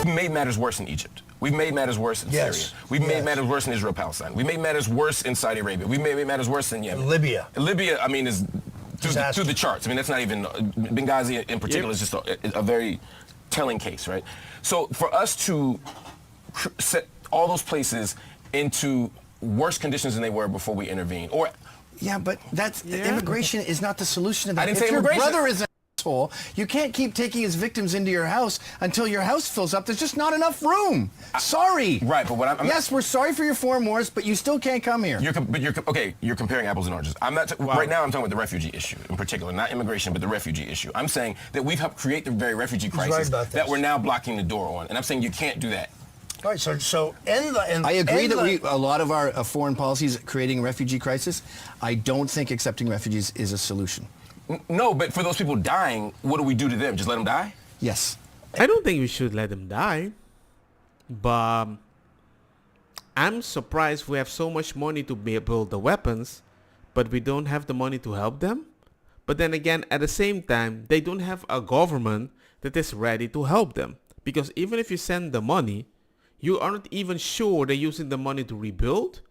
We've made matters worse in Egypt. We've made matters worse in Syria. We've made matters worse in Israel, Palestine. We've made matters worse in Saudi Arabia. We've made matters worse in Yemen. Libya. Libya, I mean, is through the charts. I mean, that's not even, Benghazi in particular is just a very telling case, right? So for us to set all those places into worse conditions than they were before we intervened, or yeah, but immigration is not the solution to that. I didn't if say your immigration. brother is an asshole, you can't keep taking his victims into your house until your house fills up. There's just not enough room. Sorry. Right, but what I'm yes, we're sorry for your foreign wars, but you still can't come here. You're comparing apples and oranges. I'm not right now. I'm talking about the refugee issue in particular, not immigration, but the refugee issue. I'm saying that we've helped create the very refugee crisis that we're now blocking the door on, and I'm saying you can't do that. All right, so I agree that a lot of our foreign policy is creating a refugee crisis. I don't think accepting refugees is a solution. No, but for those people dying, what do we do to them? Just let them die? Yes. I don't think we should let them die. But I'm surprised we have so much money to build the weapons, but we don't have the money to help them. But then again, at the same time, they don't have a government that is ready to help them. Because even if you send the money, you aren't even sure they're using the money to rebuild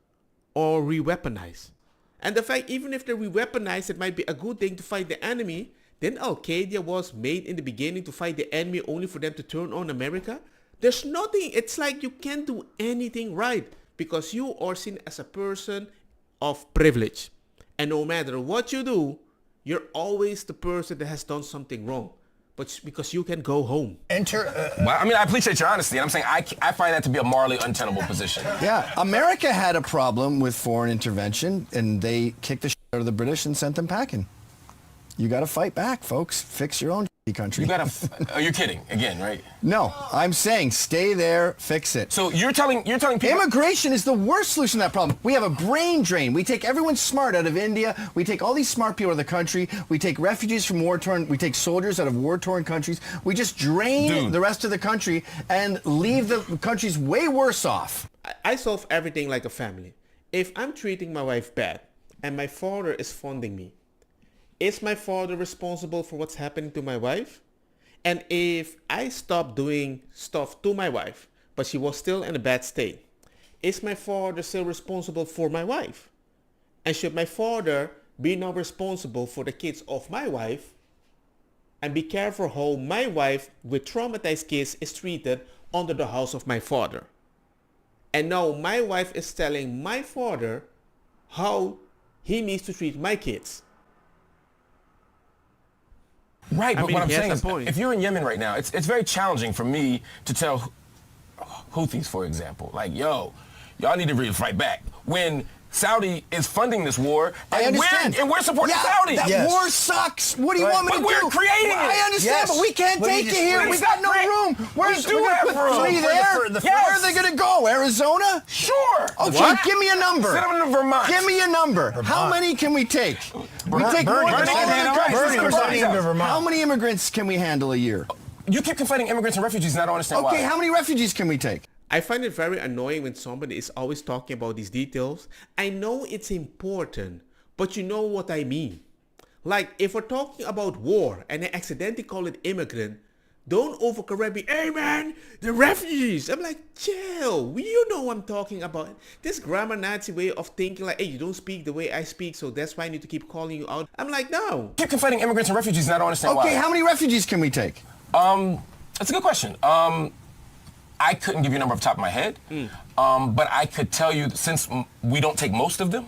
or re-weaponize. And the fact, even if they re-weaponize, it might be a good thing to fight the enemy. Then Al-Qaeda was made in the beginning to fight the enemy only for them to turn on America. There's nothing, it's like you can't do anything right because you are seen as a person of privilege. And no matter what you do, you're always the person that has done something wrong. But because you can go home. Well, I mean, I appreciate your honesty, and I'm saying I find that to be a morally untenable position. Yeah, America had a problem with foreign intervention, and they kicked the shit out of the British and sent them packing. You got to fight back, folks. Fix your own country. You got to. Are you kidding again, right? No, I'm saying stay there, fix it. So you're telling people immigration is the worst solution to that problem. We have a brain drain. We take everyone smart out of India. We take all these smart people out of the country. We take refugees from war-torn. We take soldiers out of war-torn countries. We just drain the rest of the country and leave the countries way worse off. I solve everything like a family. If I'm treating my wife bad and my father is funding me, is my father responsible for what's happening to my wife? And if I stop doing stuff to my wife, but she was still in a bad state, is my father still responsible for my wife? And should my father be now responsible for the kids of my wife and be careful how my wife with traumatized kids is treated under the house of my father? And now my wife is telling my father how he needs to treat my kids. Right, but what I'm saying is, point. if you're in Yemen right now, it's very challenging for me to tell Houthis, for example, like, yo, y'all need to really fight back. When Saudi is funding this war, and we're supporting Saudi. That war sucks. What do you want me to do? But we're creating it. I understand, but we can't take you here. We got no room. We do have room. Three there? Where are they going to go? Arizona? Sure. Okay, give me a number. Send them to Vermont. Give me a number. How many can we take? We take more than all other countries. How many immigrants can we handle a year? You keep conflating immigrants and refugees, and I don't understand why. Okay, how many refugees can we take? I find it very annoying when somebody is always talking about these details. I know it's important, but you know what I mean. Like, if we're talking about war and I accidentally call it immigrant, don't overcorrect me. Hey man, the refugees. I'm like, chill. You know what I'm talking about. This grammar Nazi way of thinking like, hey, you don't speak the way I speak, so that's why I need to keep calling you out. I'm like, no. Keep conflating immigrants and refugees, and I don't understand why. Okay, how many refugees can we take? That's a good question. I couldn't give you a number off the top of my head, but I could tell you, since we don't take most of them,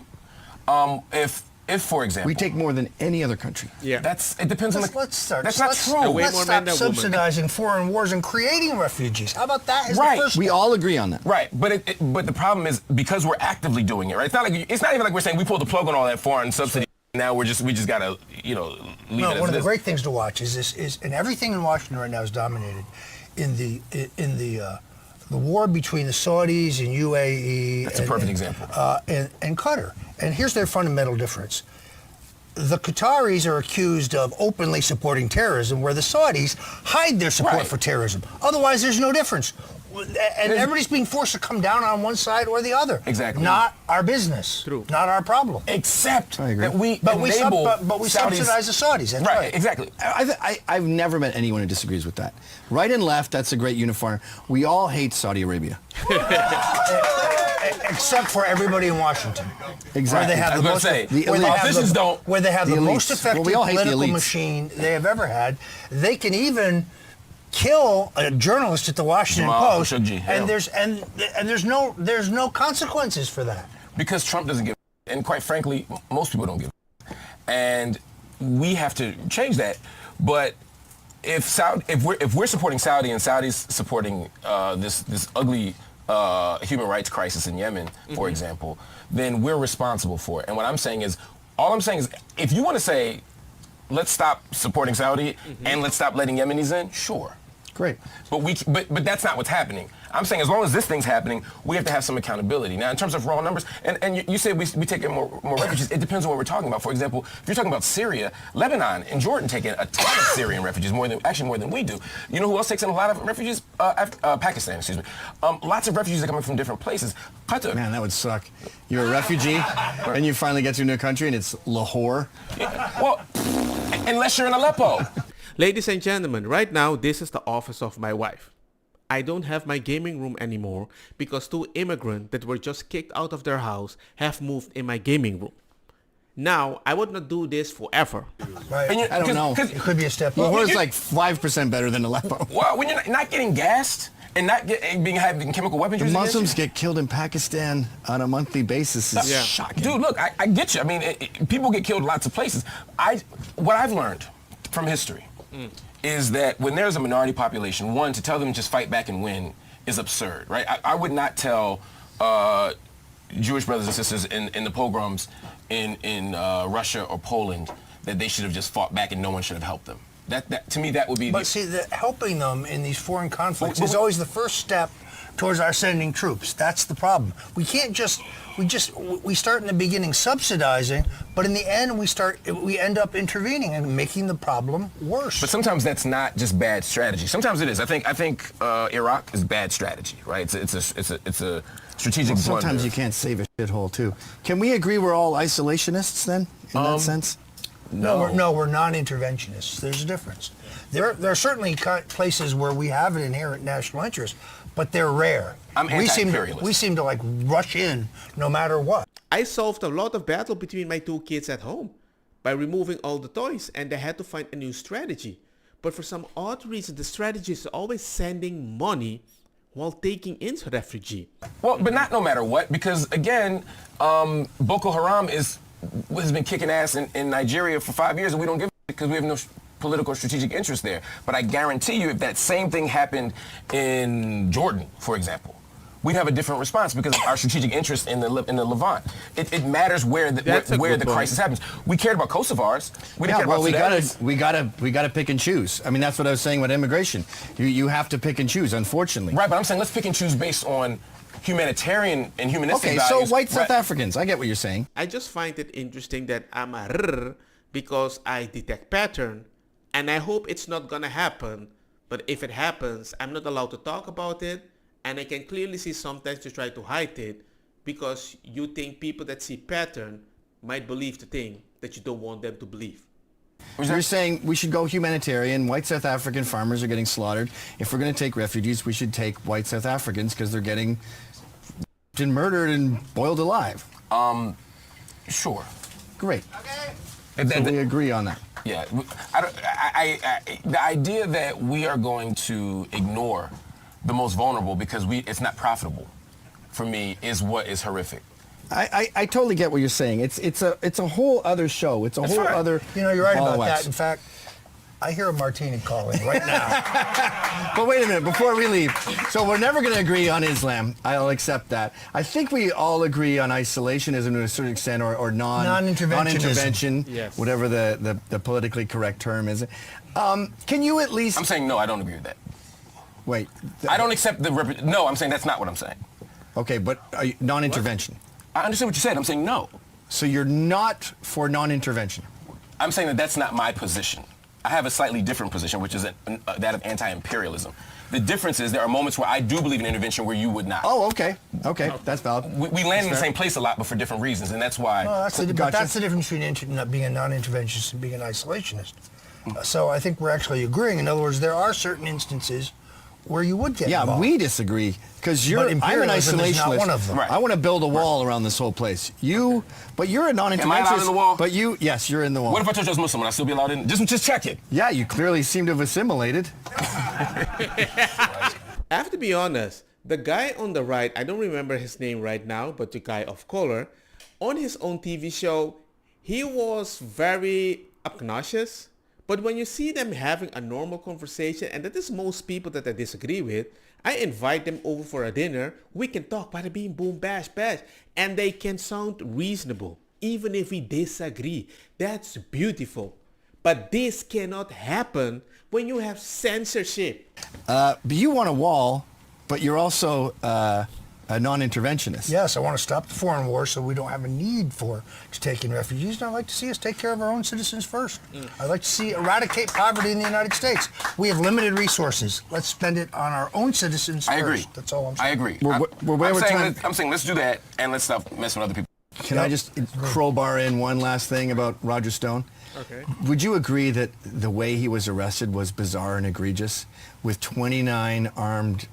if for example... We take more than any other country. Yeah. It depends on the... That's not true. Let's stop subsidizing foreign wars and creating refugees. How about that? Right. We all agree on that. Right, but the problem is, because we're actively doing it, right? It's not even like we're saying we pulled the plug on all that foreign subsidy. Now we just gotta, leave it as one of the great things to watch is and everything in Washington right now is dominated in the war between the Saudis and UAE. That's a perfect example. And Qatar. And here's their fundamental difference. The Qataris are accused of openly supporting terrorism, where the Saudis hide their support for terrorism. Otherwise, there's no difference. And everybody's being forced to come down on one side or the other. Exactly. Not our business. True. Not our problem. Except I agree. that we But we Saudis, subsidize the Saudis. That's right. Exactly. I've never met anyone who disagrees with that. Right and left, that's a great uniform. We all hate Saudi Arabia. Except for everybody in Washington. Exactly. Where they have I was the gonna most, say, the where they have politicians the, don't. where they have The the, elites. most Well, effective we all hate the political elites. machine they have ever had. They can even kill a journalist at the Washington Jamal Post, Khashoggi, hell. and there's no consequences for that. Because Trump doesn't give, and quite frankly, most people don't give. And we have to change that. But if we're supporting Saudi and Saudi's supporting this ugly human rights crisis in Yemen, for example, then we're responsible for it. And what I'm saying is, if you want to say, let's stop supporting Saudi and let's stop letting Yemenis in, sure. Great. But that's not what's happening. I'm saying as long as this thing's happening, we have to have some accountability. Now, in terms of raw numbers, and you say we take in more refugees, it depends on what we're talking about. For example, if you're talking about Syria, Lebanon and Jordan take in a ton of Syrian refugees, more than we do. You know who else takes in a lot of refugees? Pakistan, excuse me. Lots of refugees are coming from different places. Qatar. Man, that would suck. You're a refugee, and you finally get to a new country, and it's Lahore. Well, unless you're in Aleppo. Ladies and gentlemen, right now this is the office of my wife. I don't have my gaming room anymore because 2 immigrants that were just kicked out of their house have moved in my gaming room. Now, I would not do this forever. Right. I don't know. It could be a step up. Lahore's like 5% better than Aleppo. Well, when you're not getting gassed and not having chemical weapons used against you. Muslims get killed in Pakistan on a monthly basis. It's Yeah. shocking. Dude, look, I get you. I mean, people get killed lots of places. What I've learned from history is that when there's a minority population, one, to tell them just fight back and win is absurd, right? I would not tell Jewish brothers and sisters in the pogroms in Russia or Poland that they should have just fought back and no one should have helped them. That to me, that would be. But see, helping them in these foreign conflicts is always the first step towards our sending troops. That's the problem. We can't we start in the beginning subsidizing, but in the end we end up intervening and making the problem worse. But sometimes that's not just bad strategy. Sometimes it is. I think Iraq is bad strategy, right? It's a strategic blunder. Sometimes you can't save a shithole, too. Can we agree we're all isolationists, then, in that sense? No, we're non-interventionists. There's a difference. There are certainly places where we have an inherent national interest, but they're rare. I'm anti-imperialist. We seem to like rush in no matter what. I solved a lot of battle between my 2 kids at home by removing all the toys, and they had to find a new strategy. But for some odd reason, the strategy is always sending money while taking in refugee. Well, but not no matter what, because again, Boko Haram has been kicking ass in Nigeria for 5 years, and we don't give a because we have no political or strategic interest there. But I guarantee you, if that same thing happened in Jordan, for example, we'd have a different response because of our strategic interest in the Levant. It matters where the crisis happens. We cared about Kosovars. We didn't care about Sudanese. we gotta pick and choose. I mean, that's what I was saying with immigration. You have to pick and choose, unfortunately. Right, but I'm saying let's pick and choose based on humanitarian and humanistic Okay, values. so white South Africans, I get what you're saying. I just find it interesting that I'm a rrr because I detect pattern, and I hope it's not gonna happen. But if it happens, I'm not allowed to talk about it, and I can clearly see sometimes you try to hide it because you think people that see pattern might believe the thing that you don't want them to believe. You're saying we should go humanitarian. White South African farmers are getting slaughtered. If we're going to take refugees, we should take white South Africans because they're getting murdered and boiled alive. Sure. Great. Okay. So we agree on that. Yeah. The idea that we are going to ignore the most vulnerable because it's not profitable, for me, is what is horrific. I totally get what you're saying. It's a whole other show. It's a That's whole right. other. You know, you're right ball about of wax. that. In fact, I hear a martini calling right now. But wait a minute, before we leave. So we're never going to agree on Islam. I'll accept that. I think we all agree on isolationism to a certain extent, or non-intervention, Yes. whatever the politically correct term is. Can you at least... I'm saying no, I don't agree with that. Wait. I don't accept no, I'm saying that's not what I'm saying. Okay, but non-intervention. I understand what you said. I'm saying no. So you're not for non-intervention. I'm saying that that's not my position. I have a slightly different position, which is that of anti-imperialism. The difference is there are moments where I do believe in intervention where you would not. Oh, okay. Okay, that's valid. We land in the same place a lot, but for different reasons, and that's why. Well, that's the difference between being a non-interventionist and being an isolationist. So I think we're actually agreeing. In other words, there are certain instances where you would get involved. We disagree because I'm an imperialism is isolationist. not one of them. Right. I want to build a wall around this whole place. But you're a non-interventionist. Am I allowed in the wall? But yes, you're in the wall. What if I told you I was Muslim? Would I still be allowed in? Just check it. Yeah, you clearly seem to have assimilated. I have to be honest, the guy on the right, I don't remember his name right now, but the guy of color, on his own TV show, he was very obnoxious. But when you see them having a normal conversation, and that is most people that I disagree with, I invite them over for a dinner. We can talk, bada bing, boom, bash, bash. And they can sound reasonable, even if we disagree. That's beautiful. But this cannot happen when you have censorship. But you want a wall, but you're also a non-interventionist. Yes, I want to stop the foreign war so we don't have a need to take in refugees, and I'd like to see us take care of our own citizens first. I'd like to see eradicate poverty in the United States. We have limited resources. Let's spend it on our own citizens first. I agree. That's all I'm saying. I agree. I'm saying let's do that, and let's stop messing with other people. Can I just crowbar in one last thing about Roger Stone? Okay. Would you agree that the way he was arrested was bizarre and egregious, with 29 armed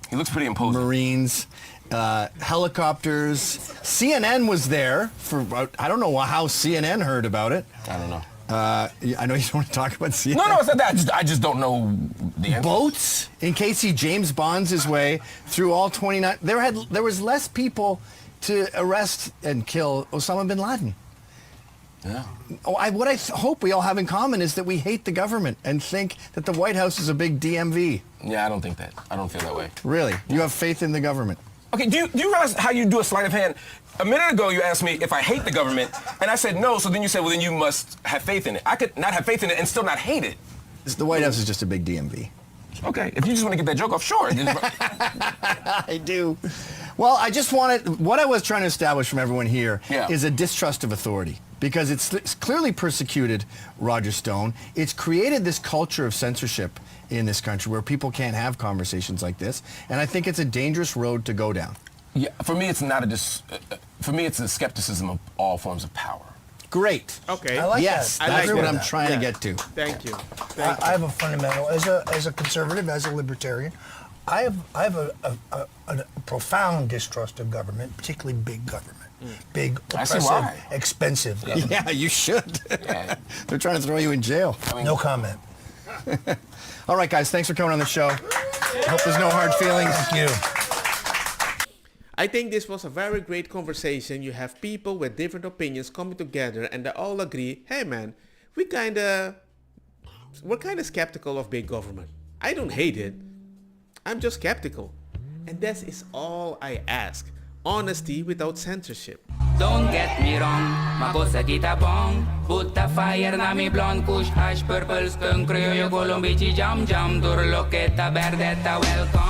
He looks pretty imposing. Marines, helicopters? CNN was there for, I don't know how CNN heard about it. I don't know. I know you don't want to talk about CNN. No, it's not that. I just don't know the answer. Boats in case he James Bonds his way through all 29. There was less people to arrest and kill Osama bin Laden. Yeah. What I hope we all have in common is that we hate the government and think that the White House is a big DMV. Yeah, I don't think that. I don't feel that way. Really? You have faith in the government? Okay, do you realize how you do a sleight of hand? A minute ago, you asked me if I hate the government, and I said no, so then you said, well, then you must have faith in it. I could not have faith in it and still not hate it. The White House is just a big DMV. Okay, if you just want to get that joke off, sure. I do. Well, what I was trying to establish from everyone here is a distrust of authority. Because it's clearly persecuted Roger Stone. It's created this culture of censorship in this country where people can't have conversations like this. And I think it's a dangerous road to go down. Yeah, for me, it's not for me, it's a skepticism of all forms of power. Great. Okay. I like Yes, that. that's I what agree I'm with that. trying to get to. Thank you. I have a fundamental, as a conservative, as a libertarian, I have a profound distrust of government, particularly big government. Big, I see oppressive, why. expensive government. Yeah, you should. Yeah. They're trying to throw you in jail. No comment. All right, guys, thanks for coming on the show. Hope there's no hard feelings. Thank you. I think this was a very great conversation. You have people with different opinions coming together and they all agree, hey man, we're kind of skeptical of big government. I don't hate it. I'm just skeptical. And that is all I ask. Honesty without censorship. Don't get me wrong, ma cosa kita bong. Butta fire na mi blonde, kush hash purple skunk, criollo colombici jam jam, durlochetta, berdetta, welcome.